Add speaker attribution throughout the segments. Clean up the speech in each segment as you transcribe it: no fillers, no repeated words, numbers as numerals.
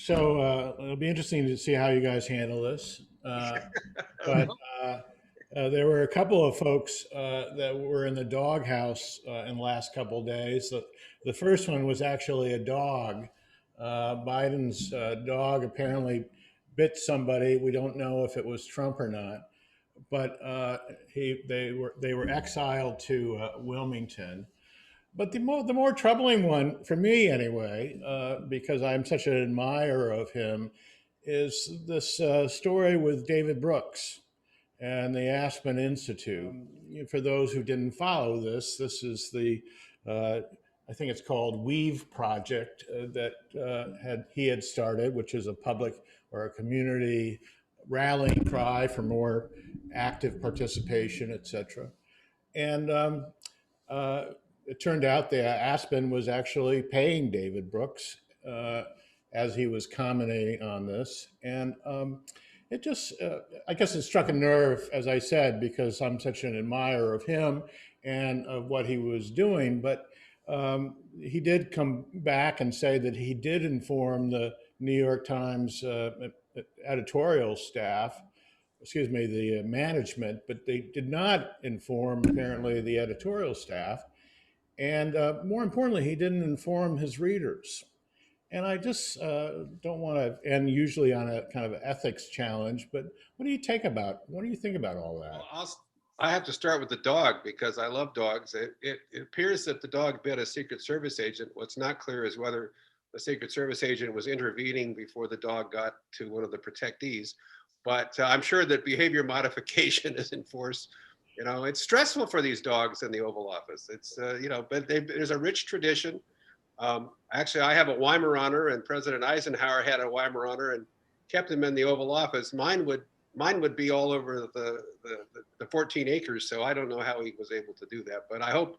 Speaker 1: It'll be interesting to see how you guys handle this. But there were a couple of folks that were in the doghouse in the last couple of days. The first one was actually a dog. Biden's dog apparently bit somebody. We don't know if it was Trump or not, but they were exiled to Wilmington. But the more troubling one for me, anyway, because I'm such an admirer of him, is this story with David Brooks and the Aspen Institute. For those who didn't follow this, this is uh, I think it's called Weave Project that he had started, which is a public or a community rallying cry for more active participation, et cetera. And uh, it turned out that Aspen was actually paying David Brooks uh, as he was commenting on this. And it just, I guess it struck a nerve, as I said, because I'm such an admirer of him and of what he was doing. But he did come back and say that he did inform the New York Times editorial staff, excuse me, the management, but they did not inform apparently the editorial staff. And more importantly, he didn't inform his readers. And I just don't want to end usually on a kind of ethics challenge, but what do you think about all
Speaker 2: Well,
Speaker 1: that?
Speaker 2: I have to start with the dog because I love dogs. It appears that the dog bit a Secret Service agent. What's not clear is whether the Secret Service agent was intervening before the dog got to one of the protectees. But I'm sure that behavior modification is enforced. It's stressful for these dogs in the Oval Office. But there's a rich tradition. Actually, I have a Weimaraner, and President Eisenhower had a Weimaraner and kept him in the Oval Office. Mine would be all over the 14 acres. So I don't know how he was able to do that, but I hope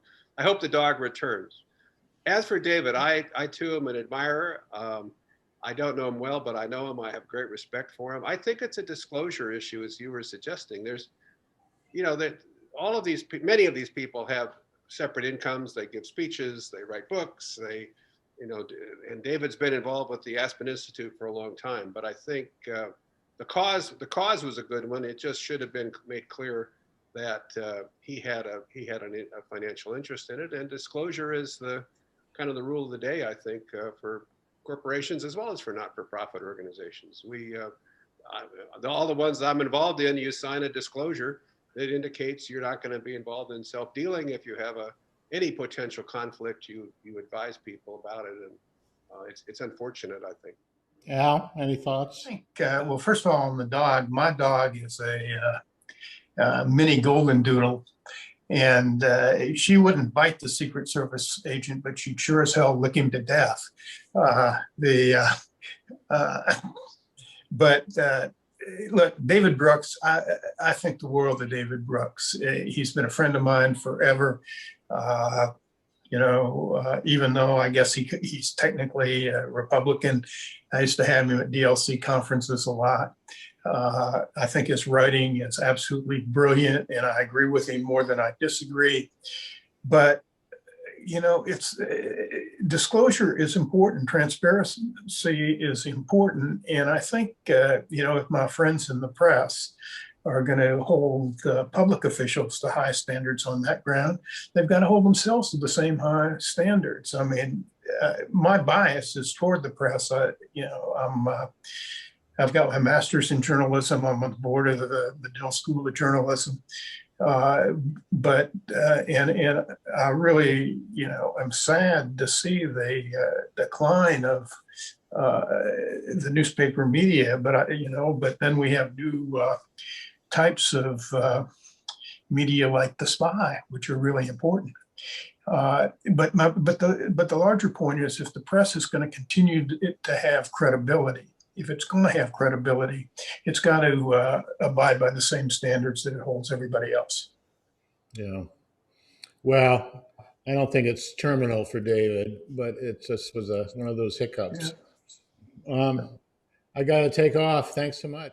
Speaker 2: the dog returns. As for David, I too am an admirer. I don't know him well, but I know him. I have great respect for him. I think it's a disclosure issue, as you were suggesting. That many of these people have separate incomes. They give speeches, they write books, and David's been involved with the Aspen Institute for a long time. But I think the cause was a good one. It just should have been made clear that he had a financial interest in it, and disclosure is the kind of the rule of the day, I think, for corporations as well as for not-for-profit organizations. All the ones that I'm involved in, you sign a disclosure that indicates you're not going to be involved in self-dealing. If you have any potential conflict, you advise people about it, and it's unfortunate, I think.
Speaker 1: Al, any thoughts?
Speaker 3: Well, first of all, on the dog, my dog is a mini golden doodle, and she wouldn't bite the Secret Service agent, but she'd sure as hell lick him to death. But look, David Brooks, I think the world of David Brooks. He's been a friend of mine forever. Even though I guess he's technically a Republican, I used to have him at DLC conferences a lot. I think his writing is absolutely brilliant, and I agree with him more than I disagree. But it's disclosure is important, transparency is important, and I think if my friends in the press are going to hold public officials to high standards on that ground, they've got to hold themselves to the same high standards. I mean, my bias is toward the press. I've got my master's in journalism. I'm on the board of the Dell School of Journalism. But I really, I'm sad to see the decline of the newspaper media. But then we have new types of media like The Spy, which are really important. But the larger point is, if the press is going to continue to have credibility, if it's going to have credibility, it's got to abide by the same standards that it holds everybody else.
Speaker 1: Yeah. Well, I don't think it's terminal for David, but it just was one of those hiccups.
Speaker 3: Yeah.
Speaker 1: I got to take off. Thanks so much.